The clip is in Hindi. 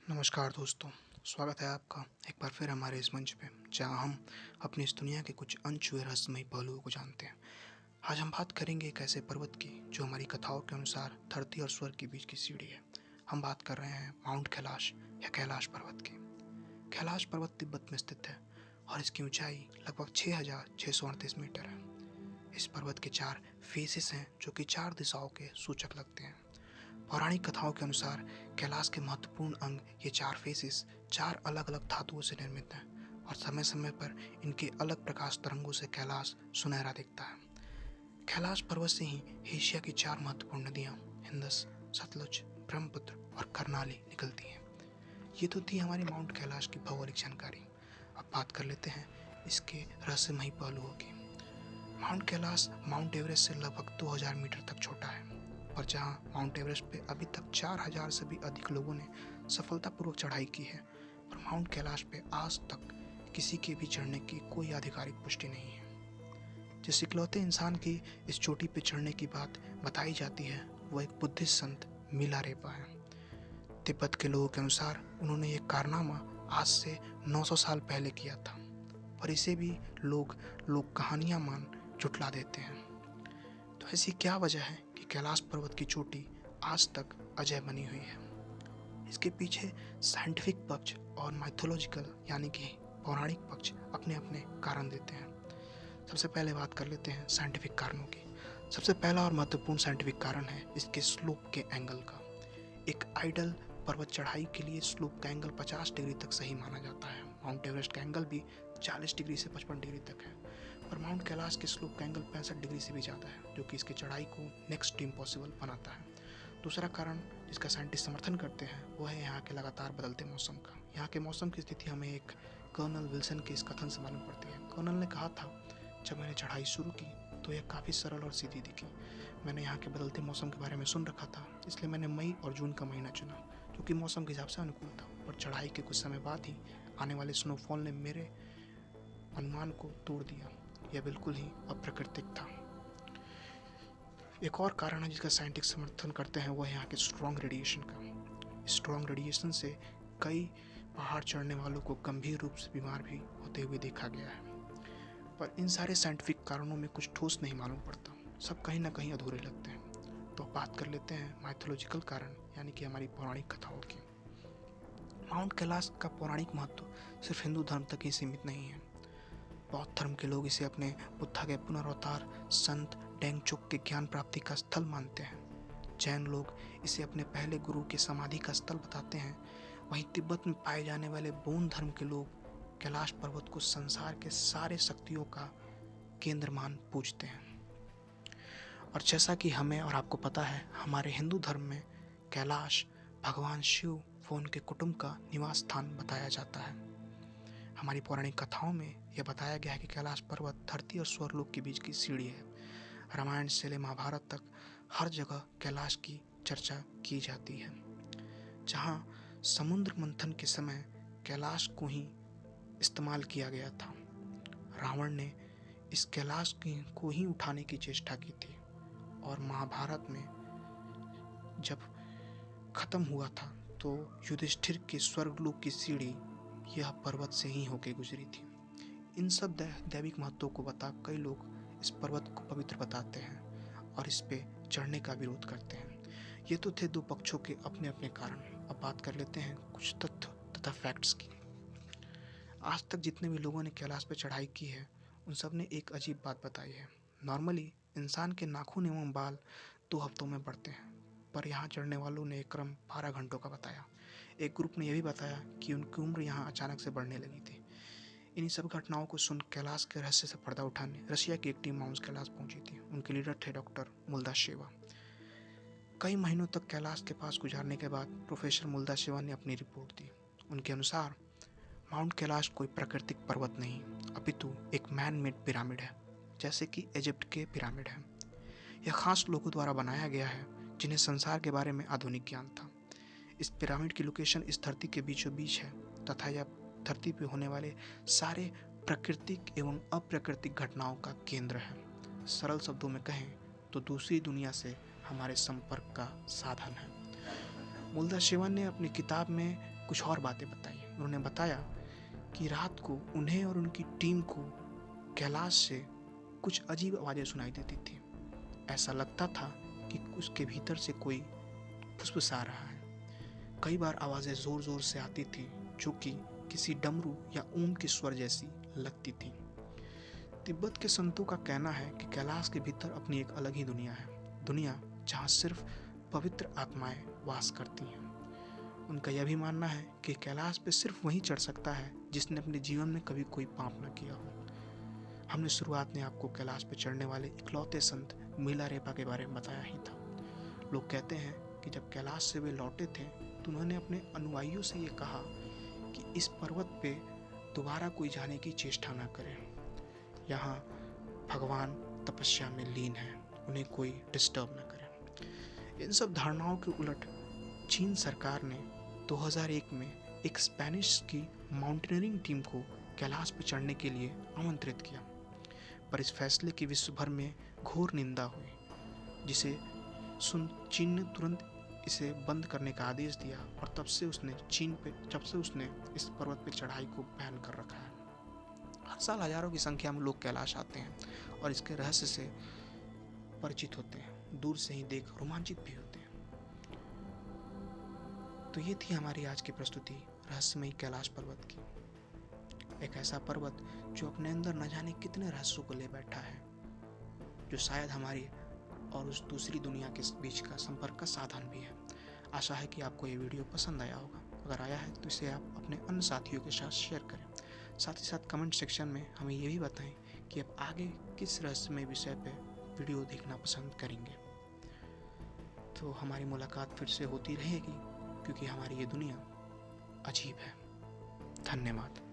नमस्कार दोस्तों, स्वागत है आपका एक बार फिर हमारे इस मंच पे, जहां हम अपनी इस दुनिया के कुछ अनछुए रहस्यमयी पहलुओं को जानते हैं। आज हम बात करेंगे एक ऐसे पर्वत की जो हमारी कथाओं के अनुसार धरती और स्वर्ग के बीच की सीढ़ी है। हम बात कर रहे हैं माउंट कैलाश या कैलाश पर्वत की। कैलाश पर्वत तिब्बत में स्थित है और इसकी ऊंचाई लगभग 6,638 मीटर है। इस पर्वत के 4 फेसेस हैं जो कि 4 दिशाओं के सूचक लगते हैं। पौराणिक कथाओं के अनुसार कैलाश के महत्वपूर्ण अंग ये 4 फेसेस 4 अलग अलग धातुओं से निर्मित हैं और समय समय पर इनके अलग प्रकाश तरंगों से कैलाश सुनहरा दिखता है। कैलाश पर्वत से ही एशिया की 4 महत्वपूर्ण नदियाँ इंदस, सतलुज, ब्रह्मपुत्र और करनाली निकलती हैं। ये तो थी हमारी माउंट कैलाश की भौगोलिक जानकारी। अब बात कर लेते हैं इसके रहस्यमयी पहलुओं की। माउंट कैलाश माउंट एवरेस्ट से लगभग 2000 मीटर तक छोटा है, और जहां माउंट एवरेस्ट पे अभी तक 4000 से भी अधिक लोगों ने सफलतापूर्वक चढ़ाई की है, और माउंट कैलाश पे आज तक किसी के भी चढ़ने की कोई आधिकारिक पुष्टि नहीं है। जिस इकलौते इंसान की इस चोटी पे चढ़ने की बात बताई जाती है वो एक बुद्धिस्ट संत मिलारेपा है। तिब्बत के लोगों के अनुसार उन्होंने ये कारनामा आज से 900 साल पहले किया था, पर इसे भी लोग कहानियां मान जुटला देते हैं। तो ऐसी क्या वजह है कि कैलाश पर्वत की चोटी आज तक अजय बनी हुई है? इसके पीछे साइंटिफिक पक्ष और माइथोलॉजिकल यानी कि पौराणिक पक्ष अपने अपने कारण देते हैं। सबसे पहले बात कर लेते हैं साइंटिफिक कारणों की। सबसे पहला और महत्वपूर्ण साइंटिफिक कारण है इसके स्लोप के एंगल का। एक आइडल पर्वत चढ़ाई के लिए स्लोप का एंगल 50 डिग्री तक सही माना जाता है। माउंट एवरेस्ट का एंगल भी 40 डिग्री से 55 डिग्री तक है, और माउंट कैलाश के स्लोप का एंगल 65 डिग्री से भी ज़्यादा है, जो कि इसकी चढ़ाई को नेक्स्ट टू इम्पॉसिबल बनाता है। दूसरा कारण जिसका साइंटिस्ट समर्थन करते हैं वो है यहाँ के लगातार बदलते मौसम का। यहाँ के मौसम की स्थिति हमें एक कर्नल विल्सन के इस कथन से मालूम पड़ती है। कर्नल ने कहा था, जब मैंने चढ़ाई शुरू की तो यह काफ़ी सरल और सीधी दिखी। मैंने यहाँ के बदलते मौसम के बारे में सुन रखा था, इसलिए मैंने मई और जून का महीना चुना, जो कि मौसम के हिसाब से अनुकूल था। और चढ़ाई के कुछ समय बाद ही आने वाले स्नोफॉल ने मेरे अनुमान को तोड़ दिया। यह बिल्कुल ही अप्राकृतिक था। एक और कारण है जिसका साइंटिस्ट समर्थन करते हैं वो है यहाँ के स्ट्रॉन्ग रेडिएशन का। स्ट्रॉन्ग रेडिएशन से कई पहाड़ चढ़ने वालों को गंभीर रूप से बीमार भी होते हुए देखा गया है। पर इन सारे साइंटिफिक कारणों में कुछ ठोस नहीं मालूम पड़ता, सब कहीं ना कहीं अधूरे लगते हैं। तो बात कर लेते हैं माइथोलॉजिकल कारण यानी कि हमारी पौराणिक कथाओं की। माउंट कैलाश का पौराणिक महत्व सिर्फ हिंदू धर्म तक ही सीमित नहीं है। बौद्ध धर्म के लोग इसे अपने बुद्धा के पुनर्वतार संत डेंगचोक के ज्ञान प्राप्ति का स्थल मानते हैं। जैन लोग इसे अपने पहले गुरु के समाधि का स्थल बताते हैं। वहीं तिब्बत में पाए जाने वाले बौद्ध धर्म के लोग कैलाश पर्वत को संसार के सारे शक्तियों का केंद्र मान पूजते हैं। और जैसा कि हमें और आपको पता है, हमारे हिंदू धर्म में कैलाश भगवान शिव व उनके कुटुंब का निवास स्थान बताया जाता है। हमारी पौराणिक कथाओं में यह बताया गया है कि कैलाश पर्वत धरती और स्वर्गलोक के बीच की सीढ़ी है। रामायण से ले महाभारत तक हर जगह कैलाश की चर्चा की जाती है। जहाँ समुद्र मंथन के समय कैलाश को ही इस्तेमाल किया गया था। रावण ने इस कैलाश को ही उठाने की चेष्टा की थी, और महाभारत में जब खत्म हुआ था तो युधिष्ठिर के स्वर्गलोक की सीढ़ी यह पर्वत से ही होकर गुजरी थी। इन सब दैविक महत्वों को बता कई लोग इस पर्वत को पवित्र बताते हैं और इस पे चढ़ने का विरोध करते हैं। ये तो थे दो पक्षों के अपने अपने कारण। अब बात कर लेते हैं कुछ तथ्य तथा फैक्ट्स की। आज तक जितने भी लोगों ने कैलाश पर चढ़ाई की है उन सब ने एक अजीब बात बताई है। नॉर्मली इंसान के नाखून एवं बाल 2 हफ्तों में बढ़ते हैं, पर यहाँ चढ़ने वालों ने एक क्रम 12 घंटों का बताया। एक ग्रुप ने यह भी बताया कि उनकी उम्र यहाँ अचानक से बढ़ने लगी थी। इन्हीं सब घटनाओं को सुन कैलाश के रहस्य से पर्दा उठाने रशिया की एक टीम माउंट कैलाश पहुंची थी। उनके लीडर थे डॉक्टर मुल्दाशेवा। कई महीनों तक कैलाश के पास गुजारने के बाद प्रोफेसर मुल्दाशेवा ने अपनी रिपोर्ट दी। उनके अनुसार माउंट कैलाश कोई प्राकृतिक पर्वत नहीं, अपितु एक मैन मेड पिरामिड है, जैसे कि इजिप्ट के पिरामिड हैं। यह खास लोगों द्वारा बनाया गया है जिन्हें संसार के बारे में आधुनिक ज्ञान था। इस पिरामिड की लोकेशन इस धरती के बीचों बीच है तथा यह धरती पर होने वाले सारे प्राकृतिक एवं अप्राकृतिक घटनाओं का केंद्र है। सरल शब्दों में कहें तो दूसरी दुनिया से हमारे संपर्क का साधन है। मुल्दाशेवा ने अपनी किताब में कुछ और बातें बताई। उन्होंने बताया कि रात को उन्हें और उनकी टीम को कैलाश से कुछ अजीब आवाज़ें सुनाई देती थी। ऐसा लगता था कि उसके भीतर से कोई फुसफुसा रहा है। कई बार आवाज़ें ज़ोर ज़ोर से आती थी, जो कि किसी डमरू या ऊन की स्वर जैसी लगती थी। तिब्बत के संतों का कहना है कि कैलाश के भीतर अपनी एक अलग ही दुनिया है, दुनिया जहाँ सिर्फ पवित्र आत्माएं वास करती हैं। उनका यह भी मानना है कि कैलाश पे सिर्फ वही चढ़ सकता है जिसने अपने जीवन में कभी कोई पाप न किया हो। हमने शुरुआत में आपको कैलाश पे चढ़ने वाले इकलौते संत मिलारेपा के बारे में बताया ही था। लोग कहते हैं कि जब कैलाश से वे लौटे थे तो उन्होंने अपने अनुयायियों से ये कहा कि इस पर्वत पे दोबारा कोई जाने की चेष्टा न करे। यहाँ भगवान तपस्या में लीन है, उन्हें कोई डिस्टर्ब न करे। इन सब धारणाओं के उलट चीन सरकार ने 2001 में एक स्पेनिश की माउंटेनियरिंग टीम को कैलाश पर चढ़ने के लिए आमंत्रित किया, पर इस फैसले की विश्व भर में घोर निंदा हुई, जिसे सुन चीन ने तुरंत इसे बंद करने का आदेश दिया और तब से उसने इस पर्वत पर चढ़ाई को बैन कर रखा है। हर साल हजारों की संख्या में लोग कैलाश आते हैं और इसके रहस्य से परिचित होते हैं, दूर से ही देख रोमांचित भी होते हैं। तो ये थी हमारी आज की प्रस्तुति रहस्यमयी कैलाश पर्वत की। एक ऐसा पर्वत जो अपने अंदर न जाने कितने रहस्यों को ले बैठा है, जो शायद हमारी और उस दूसरी दुनिया के बीच का संपर्क का साधन भी है। आशा है कि आपको ये वीडियो पसंद आया होगा। अगर आया है तो इसे आप अपने अन्य साथियों के साथ शेयर करें। साथ ही साथ कमेंट सेक्शन में हमें ये भी बताएं कि आप आगे किस रहस्यमय विषय पर वीडियो देखना पसंद करेंगे। तो हमारी मुलाकात फिर से होती रहेगी, क्योंकि हमारी ये दुनिया अजीब है। धन्यवाद।